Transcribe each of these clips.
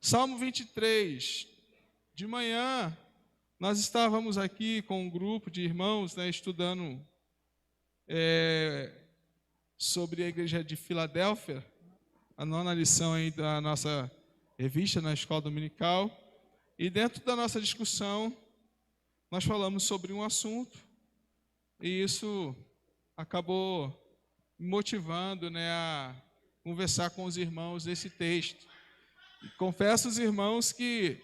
Salmo 23. De manhã, nós estávamos aqui com um grupo de irmãos, estudando sobre a igreja de Filadélfia, a 9ª lição aí da nossa revista na escola dominical. E dentro da nossa discussão, nós falamos sobre um assunto, e isso acabou me motivando a conversar com os irmãos desse texto. E confesso aos irmãos que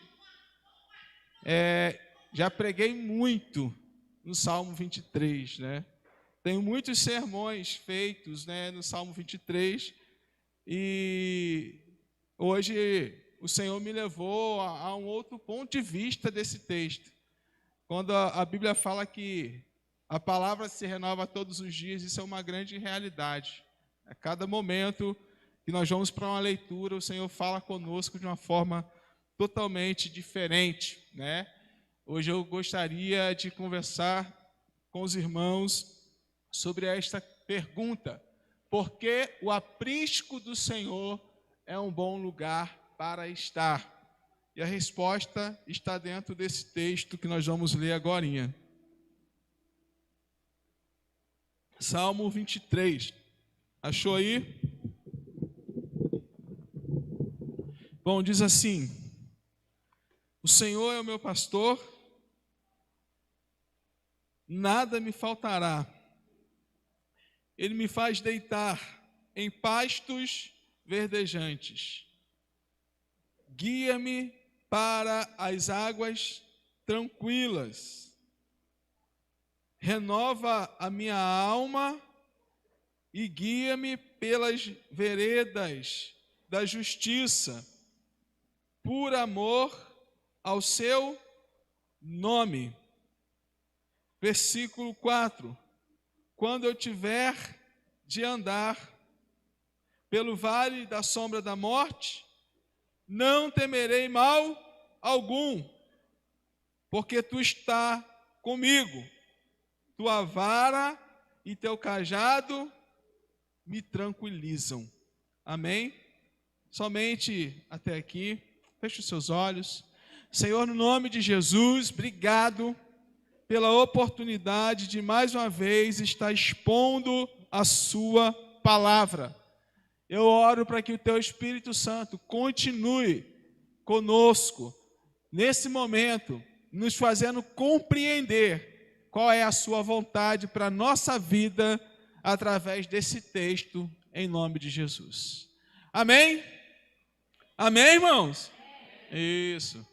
já preguei muito no Salmo 23, Tenho muitos sermões feitos no Salmo 23, e hoje o Senhor me levou a um outro ponto de vista desse texto. Quando a Bíblia fala que a palavra se renova todos os dias, isso é uma grande realidade. A cada momento que nós vamos para uma leitura, o Senhor fala conosco de uma forma totalmente diferente, Hoje eu gostaria de conversar com os irmãos sobre esta pergunta: por que o aprisco do Senhor é um bom lugar para estar? E a resposta está dentro desse texto que nós vamos ler agorinha. Salmo 23. Achou aí? Bom, diz assim: o Senhor é o meu pastor, nada me faltará. Ele me faz deitar em pastos verdejantes. Guia-me para as águas tranquilas. Renova a minha alma e guia-me pelas veredas da justiça, por amor ao seu nome. Versículo 4. Quando eu tiver de andar pelo vale da sombra da morte, não temerei mal algum, porque tu está comigo. Tua vara e teu cajado me tranquilizam. Amém? Somente até aqui. Feche os seus olhos. Senhor, no nome de Jesus, obrigado pela oportunidade de mais uma vez estar expondo a sua palavra. Eu oro para que o teu Espírito Santo continue conosco nesse momento, nos fazendo compreender qual é a sua vontade para a nossa vida através desse texto, em nome de Jesus. Amém? Amém, irmãos? Isso.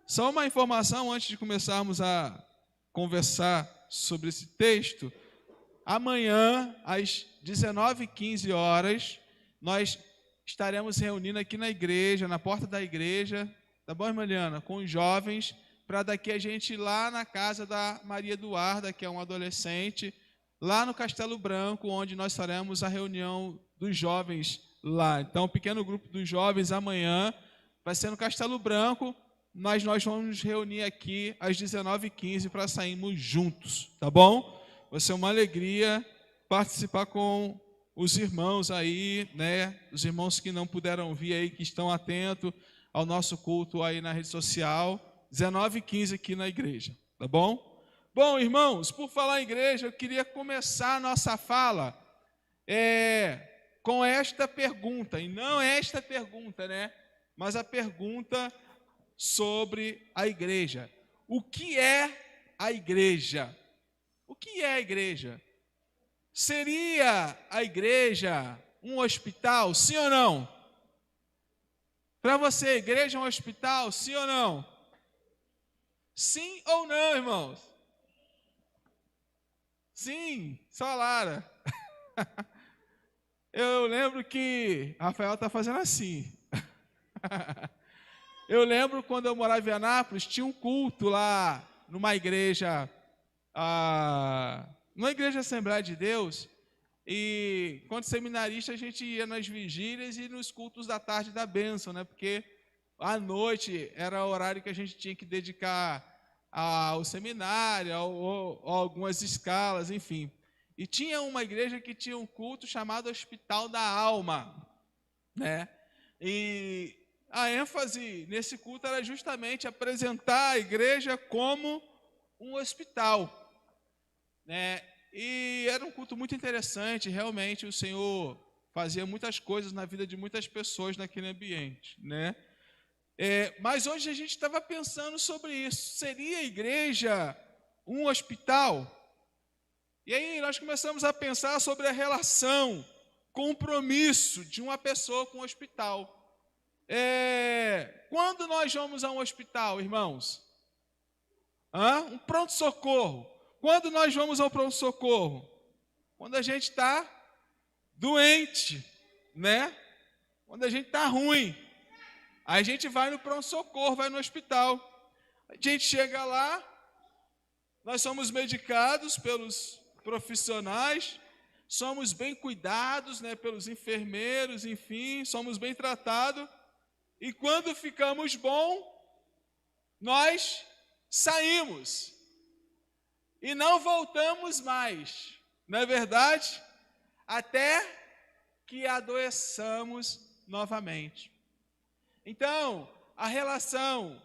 Só uma informação antes de começarmos a conversar sobre esse texto. Amanhã, às 19h15, nós estaremos reunindo aqui na igreja, na porta da igreja, tá bom, irmã Liana? Com os jovens, para daqui a gente ir lá na casa da Maria Eduarda, que é uma adolescente, lá no Castelo Branco, onde nós faremos a reunião dos jovens lá. Então, o pequeno grupo dos jovens amanhã vai ser no Castelo Branco, mas nós vamos nos reunir aqui às 19h15 para sairmos juntos, tá bom? Vai ser uma alegria participar com os irmãos aí, os irmãos que não puderam vir aí, que estão atentos ao nosso culto aí na rede social, 19h15 aqui na igreja, tá bom? Bom, irmãos, por falar em igreja, eu queria começar a nossa fala com esta pergunta, e não esta pergunta, mas a pergunta sobre a igreja. O que é a igreja? O que é a igreja? Seria a igreja um hospital, sim ou não? Para você, a igreja é um hospital, sim ou não? Sim ou não, irmãos? Sim, só Lara. Eu lembro que Rafael está fazendo assim. Eu lembro quando eu morava em Anápolis, tinha um culto lá numa igreja, numa igreja Assembleia de Deus, e quando seminarista a gente ia nas vigílias e nos cultos da tarde da bênção, porque à noite era o horário que a gente tinha que dedicar ao seminário, ou algumas escalas, enfim. E tinha uma igreja que tinha um culto chamado Hospital da Alma, E a ênfase nesse culto era justamente apresentar a igreja como um hospital, né? E era um culto muito interessante, realmente o Senhor fazia muitas coisas na vida de muitas pessoas naquele ambiente, né? Mas hoje a gente estava pensando sobre isso. Seria a igreja um hospital? E aí nós começamos a pensar sobre a relação, compromisso de uma pessoa com o hospital. Quando nós vamos a um hospital, irmãos? Um pronto-socorro. Quando nós vamos ao pronto-socorro? Quando a gente está doente, né? Quando a gente está ruim. Aí a gente vai no pronto-socorro, vai no hospital. A gente chega lá, nós somos medicados pelos profissionais, somos bem cuidados, né, pelos enfermeiros, enfim, somos bem tratados. E quando ficamos bom, nós saímos e não voltamos mais, não é verdade? Até que adoeçamos novamente. Então, a relação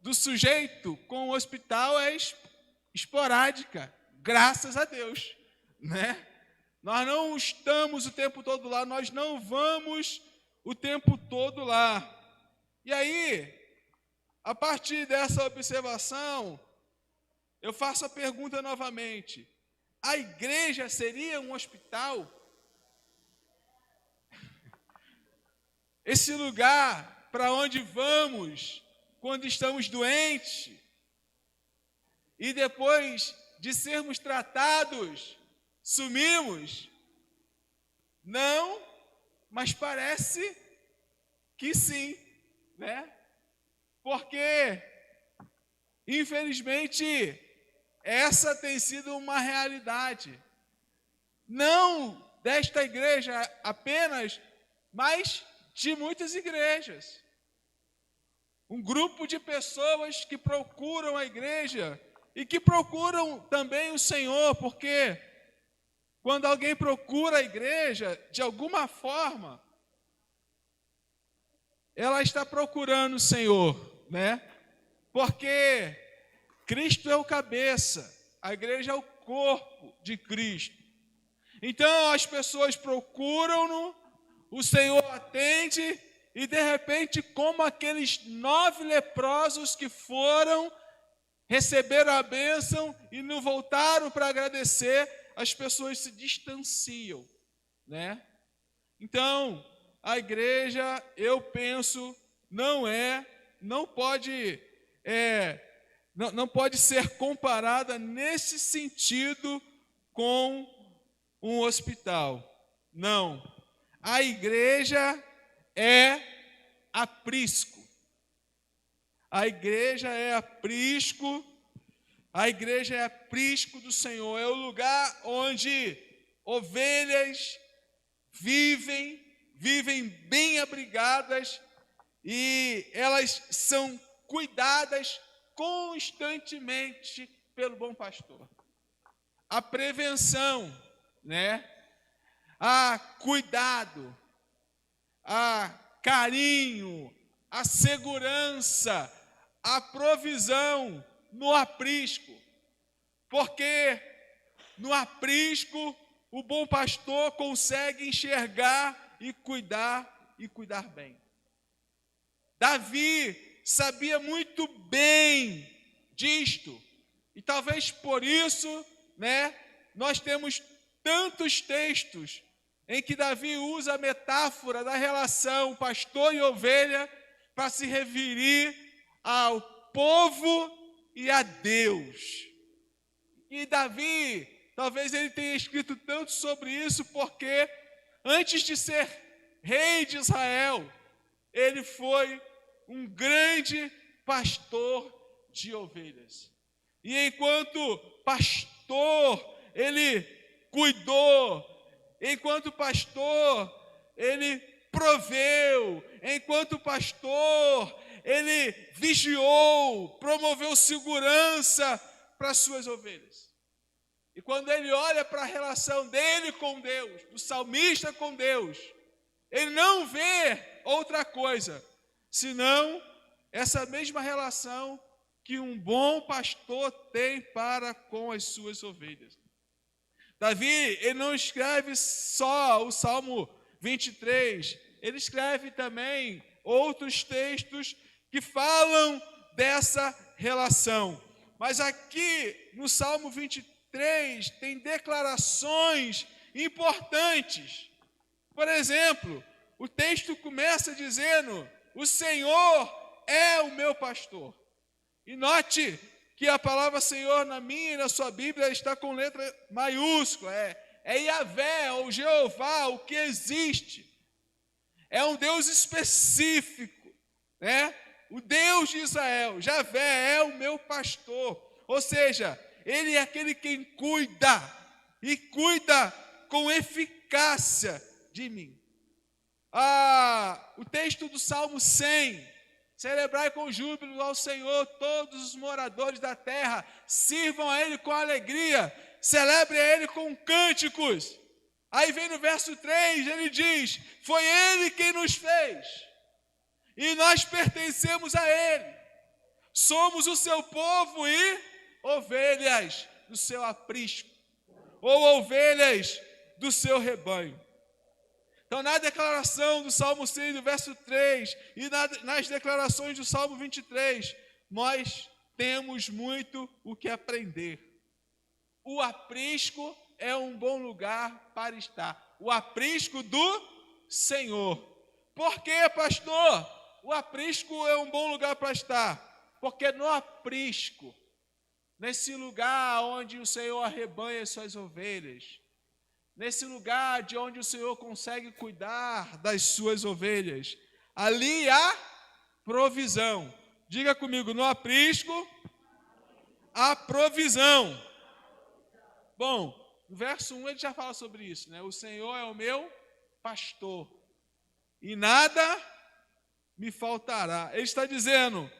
do sujeito com o hospital é esporádica, graças a Deus, né? Nós não estamos o tempo todo lá, nós não vamos o tempo todo lá. E aí, a partir dessa observação, eu faço a pergunta novamente: a igreja seria um hospital? Esse lugar para onde vamos quando estamos doentes e depois de sermos tratados, sumimos? Não, mas parece que sim, né? Porque, infelizmente, essa tem sido uma realidade. Não desta igreja apenas, mas de muitas igrejas. Um grupo de pessoas que procuram a igreja e que procuram também o Senhor, porque quando alguém procura a igreja, de alguma forma, ela está procurando o Senhor, né? Porque Cristo é o cabeça, a igreja é o corpo de Cristo. Então as pessoas procuram-no, o Senhor atende e de repente, como aqueles 9 leprosos que foram, receberam a bênção e não voltaram para agradecer, as pessoas se distanciam, né? Então, a igreja, eu penso, não pode ser comparada nesse sentido com um hospital. Não. A igreja é aprisco. A igreja é aprisco. A igreja é aprisco do Senhor. É o lugar onde ovelhas vivem bem abrigadas e elas são cuidadas constantemente pelo bom pastor. A prevenção, né? A cuidado, a carinho, a segurança, a provisão no aprisco. Porque no aprisco o bom pastor consegue enxergar e cuidar bem. Davi sabia muito bem disto. E talvez por isso, né, nós temos tantos textos em que Davi usa a metáfora da relação pastor e ovelha para se referir ao povo e a Deus. E Davi, talvez ele tenha escrito tanto sobre isso porque antes de ser rei de Israel, ele foi um grande pastor de ovelhas. E enquanto pastor, ele cuidou. Enquanto pastor, ele proveu. Enquanto pastor, ele vigiou, promoveu segurança para as suas ovelhas. E quando ele olha para a relação dele com Deus, do salmista com Deus, ele não vê outra coisa, senão essa mesma relação que um bom pastor tem para com as suas ovelhas. Davi, ele não escreve só o Salmo 23, ele escreve também outros textos que falam dessa relação. Mas aqui no Salmo 23 tem declarações importantes. Por exemplo, o texto começa dizendo: o Senhor é o meu pastor. E note que a palavra Senhor na minha e na sua Bíblia está com letra maiúscula. É Yahvé, ou Jeová, o que existe. É um Deus específico, né? O Deus de Israel, Yahvé, é o meu pastor. Ou seja, Ele é aquele quem cuida, e cuida com eficácia de mim. O texto do Salmo 100, celebrai com júbilo ao Senhor todos os moradores da terra, sirvam a Ele com alegria, celebrem a Ele com cânticos. Aí vem no verso 3, ele diz: foi Ele quem nos fez, e nós pertencemos a Ele, somos o seu povo e ovelhas do seu aprisco, ou ovelhas do seu rebanho. Então, na declaração do Salmo 100, do verso 3, e nas declarações do Salmo 23, nós temos muito o que aprender. O aprisco é um bom lugar para estar. O aprisco do Senhor. Por quê, pastor? O aprisco é um bom lugar para estar. Porque no aprisco, nesse lugar onde o Senhor arrebanha as suas ovelhas, nesse lugar de onde o Senhor consegue cuidar das suas ovelhas, ali há provisão. Diga comigo, no aprisco, há provisão. Bom, no verso 1 ele já fala sobre isso, né? O Senhor é o meu pastor, e nada me faltará. Ele está dizendo,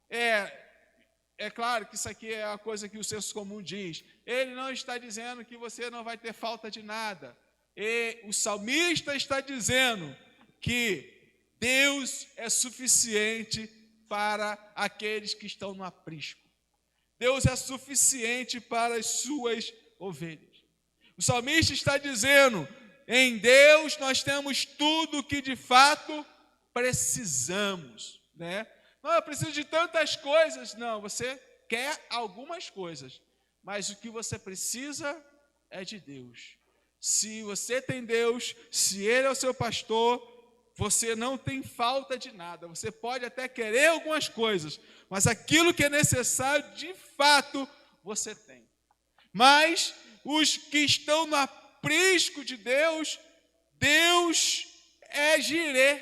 é claro que isso aqui é a coisa que o senso comum diz. Ele não está dizendo que você não vai ter falta de nada. E o salmista está dizendo que Deus é suficiente para aqueles que estão no aprisco. Deus é suficiente para as suas ovelhas. O salmista está dizendo: em Deus nós temos tudo o que de fato precisamos, né? Não, eu preciso de tantas coisas. Não, você quer algumas coisas, mas o que você precisa é de Deus. Se você tem Deus, se Ele é o seu pastor, você não tem falta de nada. Você pode até querer algumas coisas, mas aquilo que é necessário, de fato, você tem. Mas os que estão no aprisco de Deus, Deus é Jirê,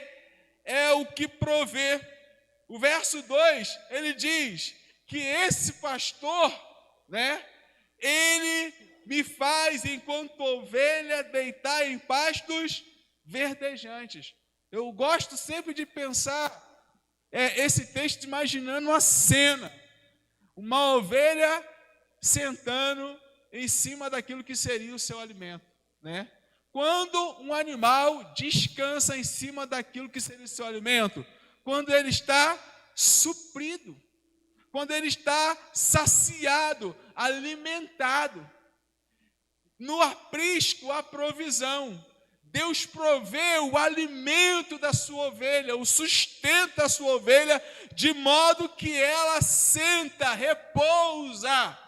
é o que provê. O verso 2, ele diz que esse pastor, né, ele me faz, enquanto ovelha, deitar em pastos verdejantes. Eu gosto sempre de pensar esse texto imaginando uma cena, uma ovelha sentando em cima daquilo que seria o seu alimento, né? Quando um animal descansa em cima daquilo que seria o seu alimento, quando ele está suprido, quando ele está saciado, alimentado. No aprisco há provisão. Deus provê o alimento da sua ovelha, o sustento da sua ovelha, de modo que ela senta, repousa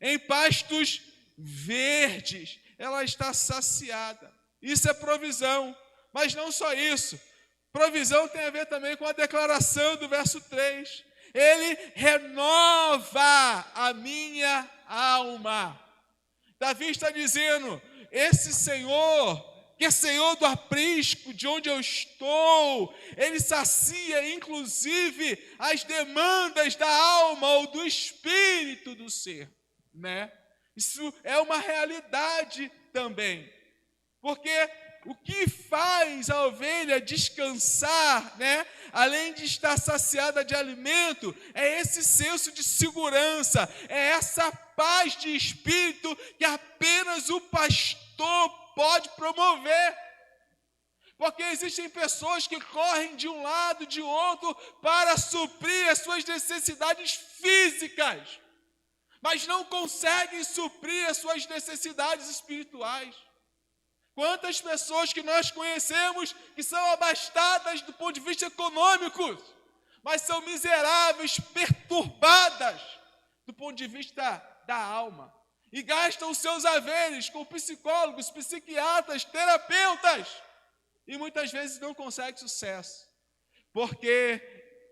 em pastos verdes. Ela está saciada. Isso é provisão. Mas não só isso. Provisão tem a ver também com a declaração do verso 3. Ele renova a minha alma. Davi está dizendo: esse Senhor, que é Senhor do aprisco, de onde eu estou, Ele sacia inclusive as demandas da alma ou do espírito do ser, né? Isso é uma realidade também, porque o que faz a ovelha descansar, né, além de estar saciada de alimento, é esse senso de segurança, é essa paz de espírito que apenas o pastor pode promover. Porque existem pessoas que correm de um lado, de outro, para suprir as suas necessidades físicas, mas não conseguem suprir as suas necessidades espirituais. Quantas pessoas que nós conhecemos que são abastadas do ponto de vista econômico, mas são miseráveis, perturbadas do ponto de vista da alma, e gastam os seus haveres com psicólogos, psiquiatras, terapeutas, e muitas vezes não conseguem sucesso, porque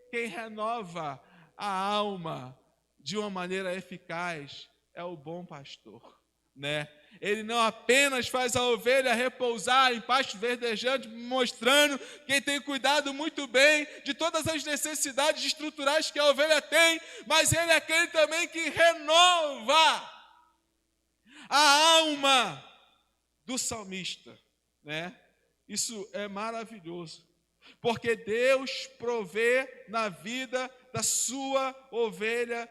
quem renova a alma de uma maneira eficaz é o bom pastor, né? Ele não apenas faz a ovelha repousar em pasto verdejante, mostrando que tem cuidado muito bem de todas as necessidades estruturais que a ovelha tem, mas ele é aquele também que renova a alma do salmista, né? Isso é maravilhoso, porque Deus provê na vida da sua ovelha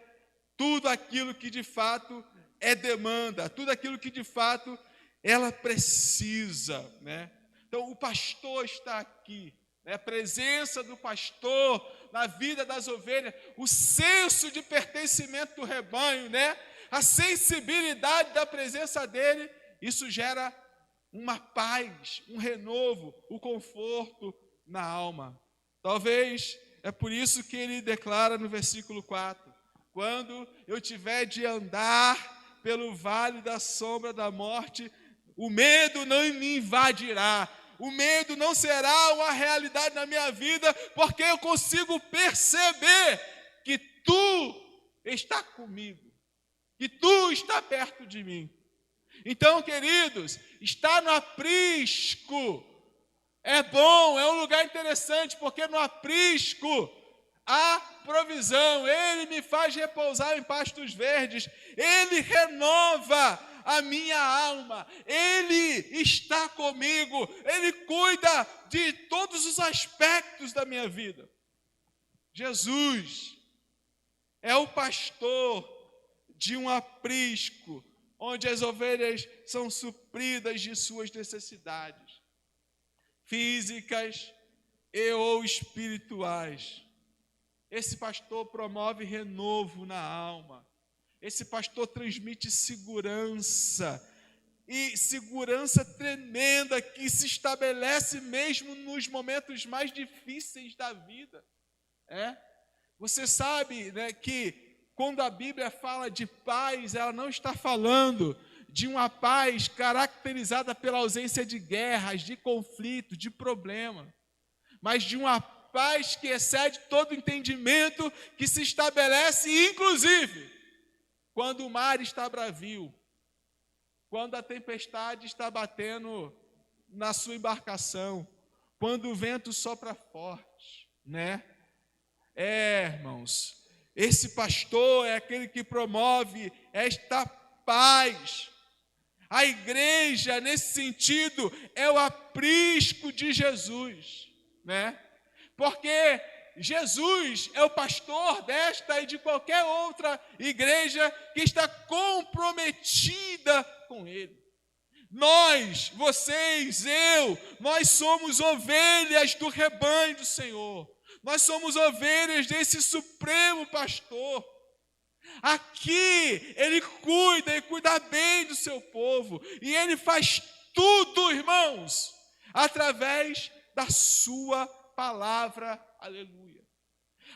tudo aquilo que de fato é demanda, tudo aquilo que de fato ela precisa, né? Então o pastor está aqui, né? A presença do pastor na vida das ovelhas, o senso de pertencimento do rebanho, né? A sensibilidade da presença dele, isso gera uma paz, um renovo, o conforto na alma. Talvez é por isso que ele declara no versículo 4: quando eu tiver de andar pelo vale da sombra da morte, o medo não me invadirá, o medo não será uma realidade na minha vida, porque eu consigo perceber que tu está comigo, que tu está perto de mim. Então, queridos, estar no aprisco é bom, é um lugar interessante, porque no aprisco há provisão, ele me faz repousar em pastos verdes, ele renova a minha alma, ele está comigo, ele cuida de todos os aspectos da minha vida. Jesus é o pastor de um aprisco, onde as ovelhas são supridas de suas necessidades físicas e ou espirituais. Esse pastor promove renovo na alma. Esse pastor transmite segurança, e segurança tremenda que se estabelece mesmo nos momentos mais difíceis da vida. Você sabe, né, que quando a Bíblia fala de paz, ela não está falando de uma paz caracterizada pela ausência de guerras, de conflitos, de problema, mas de uma paz que excede todo entendimento, que se estabelece, inclusive, quando o mar está bravio, quando a tempestade está batendo na sua embarcação, quando o vento sopra forte, né? Irmãos, esse pastor é aquele que promove esta paz. A igreja, nesse sentido, é o aprisco de Jesus, né? Porque Jesus é o pastor desta e de qualquer outra igreja que está comprometida com ele. Nós, vocês, nós somos ovelhas do rebanho do Senhor. Nós somos ovelhas desse supremo pastor. Aqui ele cuida bem do seu povo, e ele faz tudo, irmãos, através da sua palavra. Aleluia.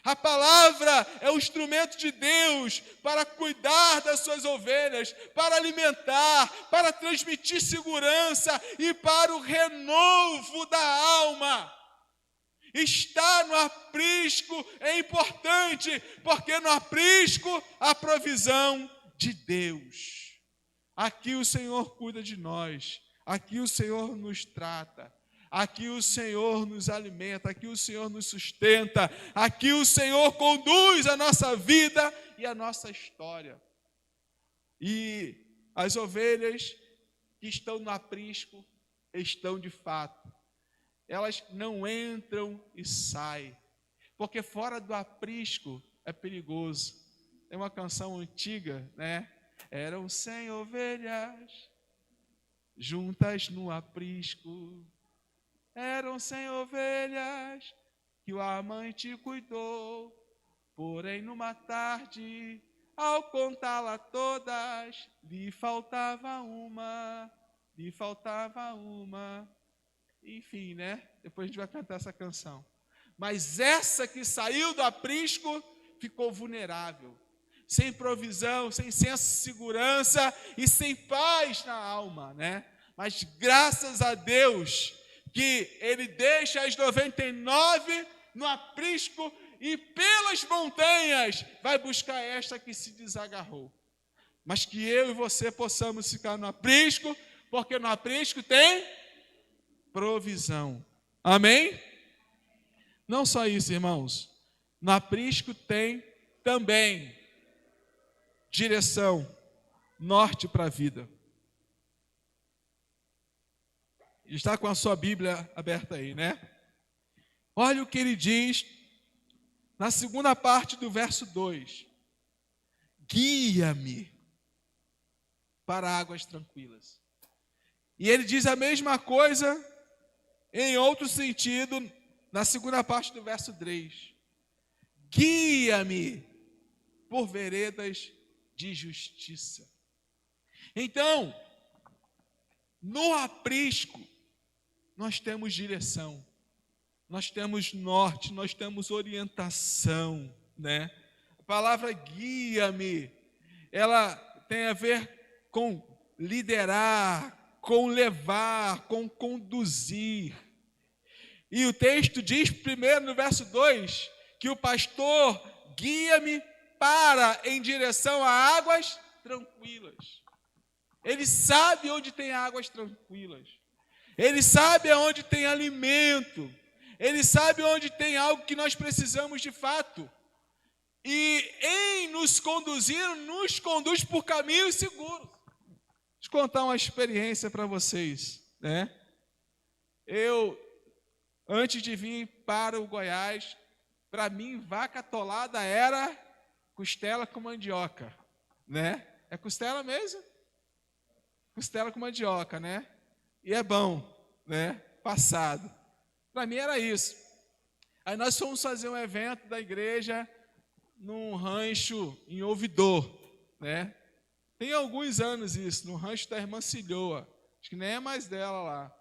A palavra é o instrumento de Deus para cuidar das suas ovelhas, para alimentar, para transmitir segurança e para o renovo da alma. Estar no aprisco é importante, porque no aprisco há provisão de Deus. Aqui o Senhor cuida de nós, aqui o Senhor nos trata, aqui o Senhor nos alimenta, aqui o Senhor nos sustenta, aqui o Senhor conduz a nossa vida e a nossa história. E as ovelhas que estão no aprisco estão de fato. Elas não entram e saem, porque fora do aprisco é perigoso. Tem uma canção antiga, né? Eram 100 ovelhas juntas no aprisco, Eram 100 ovelhas que o amante cuidou, porém numa tarde, ao contá-la todas, lhe faltava uma. Enfim, né? Depois a gente vai cantar essa canção. Mas essa que saiu do aprisco ficou vulnerável, sem provisão, sem senso de segurança e sem paz na alma, né? Mas graças a Deus que Ele deixa as 99 no aprisco e pelas montanhas vai buscar esta que se desagarrou. Mas que eu e você possamos ficar no aprisco, porque no aprisco tem provisão. Amém? Não só isso, irmãos. No aprisco tem também direção, norte para a vida. Está com a sua Bíblia aberta aí, né? Olha o que ele diz na segunda parte do verso 2. Guia-me para águas tranquilas. E ele diz a mesma coisa em outro sentido na segunda parte do verso 3. Guia-me por veredas de justiça. Então, no aprisco, nós temos direção, nós temos norte, nós temos orientação, né? A palavra guia-me, ela tem a ver com liderar, com levar, com conduzir. E o texto diz primeiro no verso 2, que o pastor guia-me em direção a águas tranquilas. Ele sabe onde tem águas tranquilas. Ele sabe aonde tem alimento. Ele sabe onde tem algo que nós precisamos de fato. E em nos conduzir, nos conduz por caminhos seguros. Deixa eu contar uma experiência para vocês, né? Eu, antes de vir para o Goiás, para mim, vaca atolada era costela com mandioca, né? É costela mesmo? Costela com mandioca, né? E é bom, né? Passado. Para mim era isso. Aí nós fomos fazer um evento da igreja num rancho em Ouvidor, né? Tem alguns anos isso, no rancho da irmã Cilhoa. Acho que nem é mais dela lá.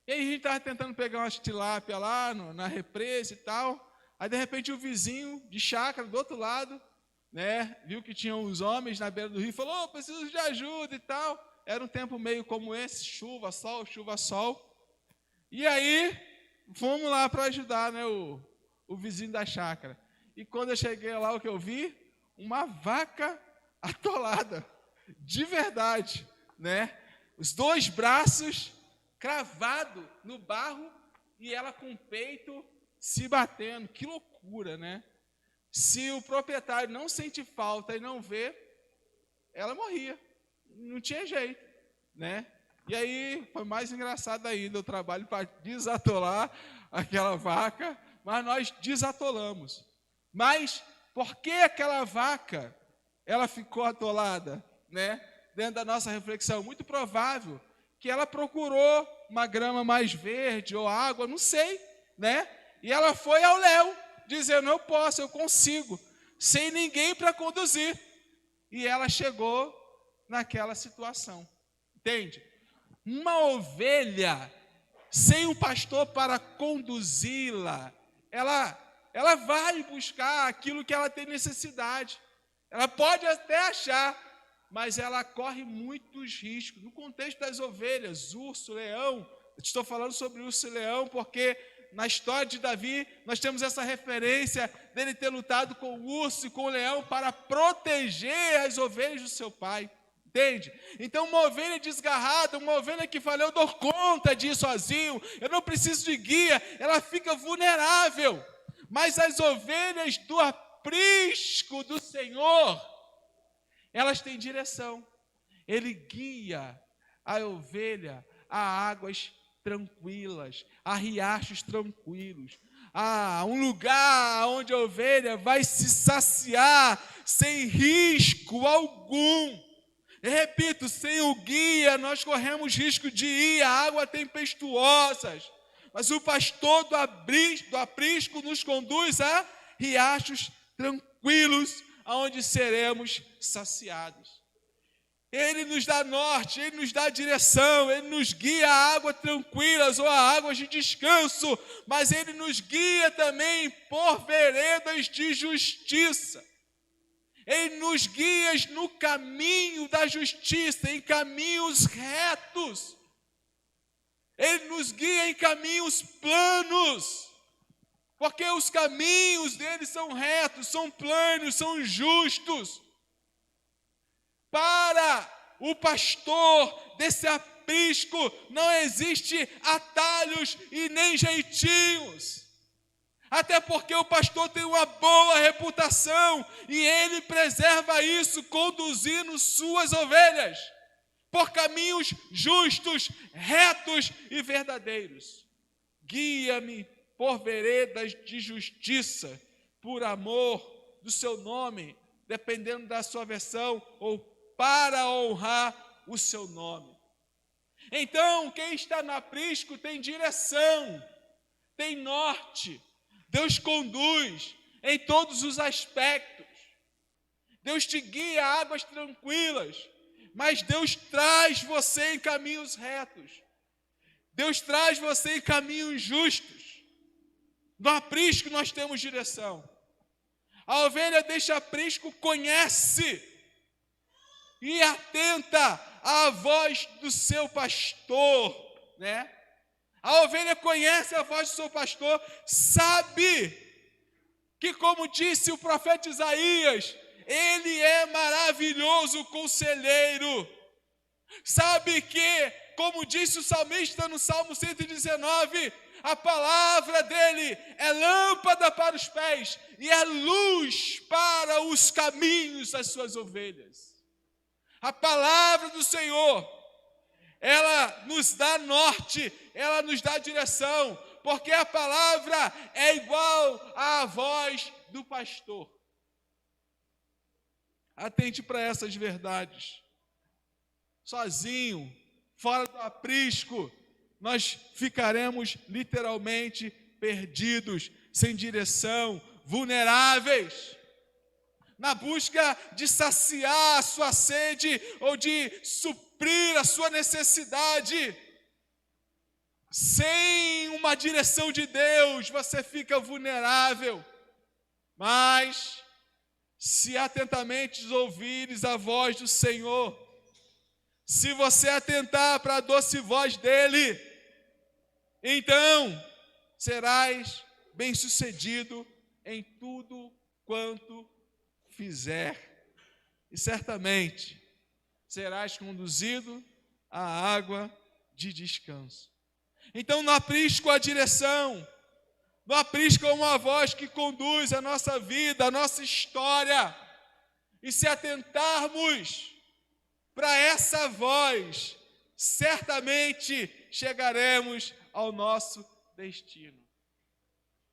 E aí a gente estava tentando pegar umas tilápia lá na represa e tal. Aí de repente o vizinho de chácara do outro lado, né, viu que tinham uns homens na beira do rio e falou: preciso de ajuda e tal. Era um tempo meio como esse, chuva, sol. E aí fomos lá para ajudar, né, o vizinho da chácara. E quando eu cheguei lá, o que eu vi? Uma vaca atolada, de verdade, né? Os 2 braços cravados no barro e ela com o peito se batendo. Que loucura, né? Se o proprietário não sente falta e não vê, ela morria. Não tinha jeito, né? E aí foi mais engraçado ainda o trabalho para desatolar aquela vaca, mas nós desatolamos. Mas por que aquela vaca ela ficou atolada, né? Dentro da nossa reflexão, muito provável que ela procurou uma grama mais verde ou água, não sei, né? E ela foi ao léu, dizendo: eu posso, eu consigo, sem ninguém para conduzir. E ela chegou naquela situação, entende? Uma ovelha sem um pastor para conduzi-la, ela vai buscar aquilo que ela tem necessidade. Ela pode até achar, mas ela corre muitos riscos. No contexto das ovelhas, urso, leão, eu estou falando sobre urso e leão porque na história de Davi nós temos essa referência dele ter lutado com o urso e com o leão para proteger as ovelhas do seu pai. Entende? Então uma ovelha desgarrada, uma ovelha que fala: eu dou conta de ir sozinho, eu não preciso de guia, ela fica vulnerável. Mas as ovelhas do aprisco do Senhor, elas têm direção. Ele guia a ovelha a águas tranquilas, a riachos tranquilos, a um lugar onde a ovelha vai se saciar sem risco algum. Repito, sem o guia nós corremos risco de ir a águas tempestuosas, mas o pastor do aprisco nos conduz a riachos tranquilos, aonde seremos saciados. Ele nos dá norte, Ele nos dá direção, Ele nos guia a águas tranquilas ou a águas de descanso, mas Ele nos guia também por veredas de justiça. Ele nos guia no caminho da justiça, em caminhos retos. Ele nos guia em caminhos planos, porque os caminhos dele são retos, são planos, são justos. Para o pastor desse aprisco não existe atalhos e nem jeitinhos. Até porque o pastor tem uma boa reputação e ele preserva isso conduzindo suas ovelhas por caminhos justos, retos e verdadeiros. Guia-me por veredas de justiça, por amor do seu nome, dependendo da sua versão, ou para honrar o seu nome. Então, quem está no aprisco tem direção, tem norte. Deus conduz em todos os aspectos. Deus te guia a águas tranquilas, mas Deus traz você em caminhos retos. Deus traz você em caminhos justos. No aprisco nós temos direção. A ovelha deste aprisco conhece e atenta à voz do seu pastor, né? A ovelha conhece a voz do seu pastor, sabe que, como disse o profeta Isaías, ele é maravilhoso conselheiro. Sabe que, como disse o salmista no Salmo 119, a palavra dele é lâmpada para os pés e é luz para os caminhos das suas ovelhas. A palavra do Senhor, ela nos dá norte, ela nos dá direção, porque a palavra é igual à voz do pastor. Atente para essas verdades. Sozinho, fora do aprisco, nós ficaremos literalmente perdidos, sem direção, vulneráveis, na busca de saciar a sua sede ou de suprir a sua necessidade. Sem uma direção de Deus, você fica vulnerável. Mas, se atentamente ouvires a voz do Senhor, se você atentar para a doce voz dele, então serás bem-sucedido em tudo quanto fizer, e certamente serás conduzido à água de descanso. Então, no aprisco a direção, no aprisco é uma voz que conduz a nossa vida, a nossa história, e se atentarmos para essa voz, certamente chegaremos ao nosso destino.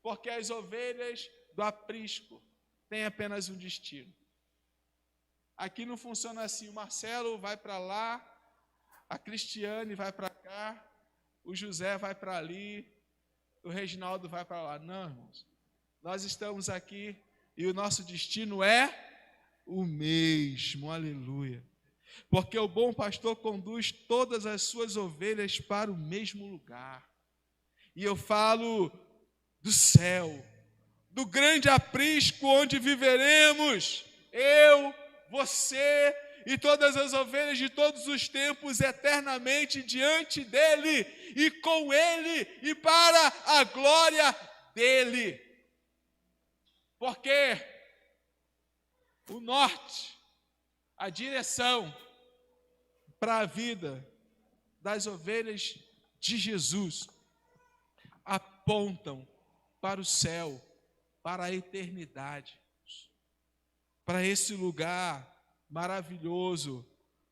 Porque as ovelhas do aprisco têm apenas um destino. Aqui não funciona assim, o Marcelo vai para lá, a Cristiane vai para cá, o José vai para ali, o Reginaldo vai para lá. Não, irmãos, nós estamos aqui e o nosso destino é o mesmo, aleluia. Porque o bom pastor conduz todas as suas ovelhas para o mesmo lugar. E eu falo do céu, do grande aprisco onde viveremos, eu, você e todas as ovelhas de todos os tempos eternamente diante dele e com ele e para a glória dele. Porque o norte, a direção para a vida das ovelhas de Jesus apontam para o céu, para a eternidade, para esse lugar maravilhoso,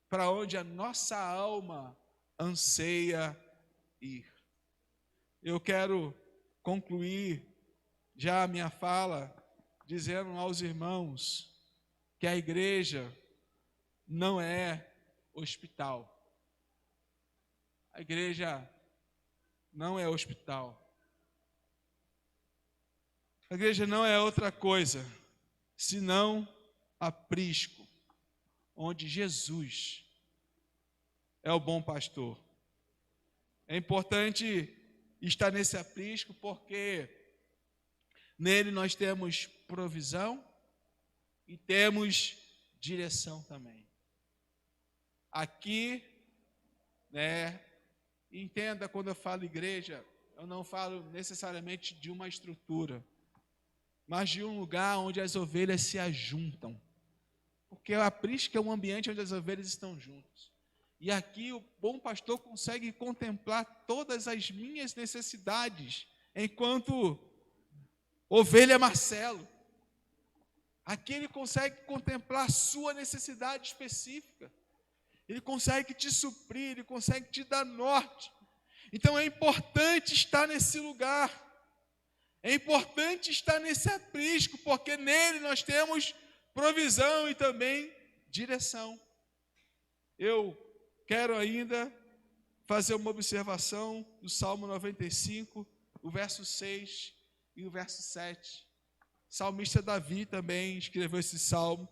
para onde a nossa alma anseia ir. Eu quero concluir já a minha fala dizendo aos irmãos que a igreja não é hospital. A igreja não é hospital. A igreja não é outra coisa senão aprisco, onde Jesus é o bom pastor. É importante estar nesse aprisco porque nele nós temos provisão e temos direção também. Aqui, entenda, quando eu falo igreja, eu não falo necessariamente de uma estrutura, mas de um lugar onde as ovelhas se ajuntam. Porque o aprisco é um ambiente onde as ovelhas estão juntas. E aqui o bom pastor consegue contemplar todas as minhas necessidades, enquanto ovelha Marcelo. Aqui ele consegue contemplar a sua necessidade específica. Ele consegue te suprir, ele consegue te dar norte. Então é importante estar nesse lugar. É importante estar nesse aprisco, porque nele nós temos provisão e também direção. Eu quero ainda fazer uma observação do Salmo 95, o verso 6 e o verso 7. O salmista Davi também escreveu esse salmo,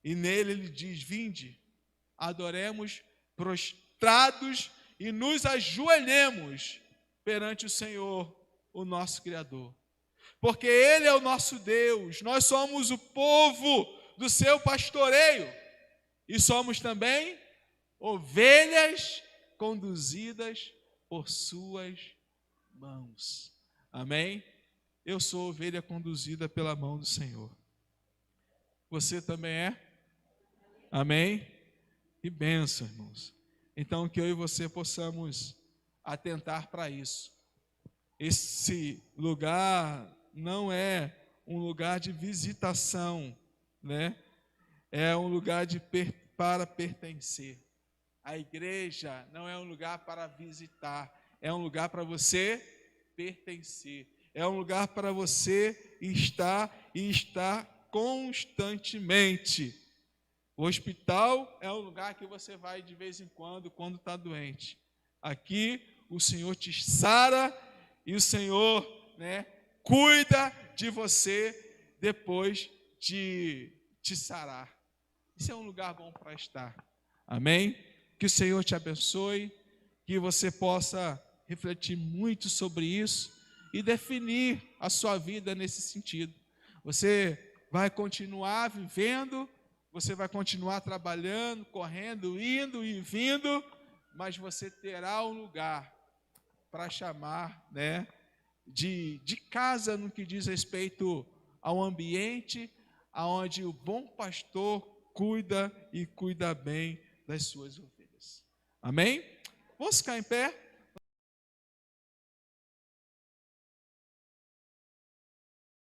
e nele ele diz: vinde, adoremos prostrados e nos ajoelhemos perante o Senhor, o nosso Criador. Porque Ele é o nosso Deus, nós somos o povo do seu pastoreio, e somos também ovelhas conduzidas por suas mãos. Amém? Eu sou ovelha conduzida pela mão do Senhor. Você também é? Amém? Que bênção, irmãos. Então, que eu e você possamos atentar para isso. Esse lugar não é um lugar de visitação, É um lugar para pertencer. A igreja não é um lugar para visitar, é um lugar para você pertencer. É um lugar para você estar e estar constantemente. O hospital é um lugar que você vai de vez em quando está doente. Aqui o Senhor te sara e o Senhor, cuida de você depois de te sarar. Isso é um lugar bom para estar. Amém? Que o Senhor te abençoe, que você possa refletir muito sobre isso e definir a sua vida nesse sentido. Você vai continuar vivendo, você vai continuar trabalhando, correndo, indo e vindo, mas você terá um lugar para chamar, de casa no que diz respeito ao ambiente onde o bom pastor cuida e cuida bem das suas ovelhas. Amém? Vamos ficar em pé?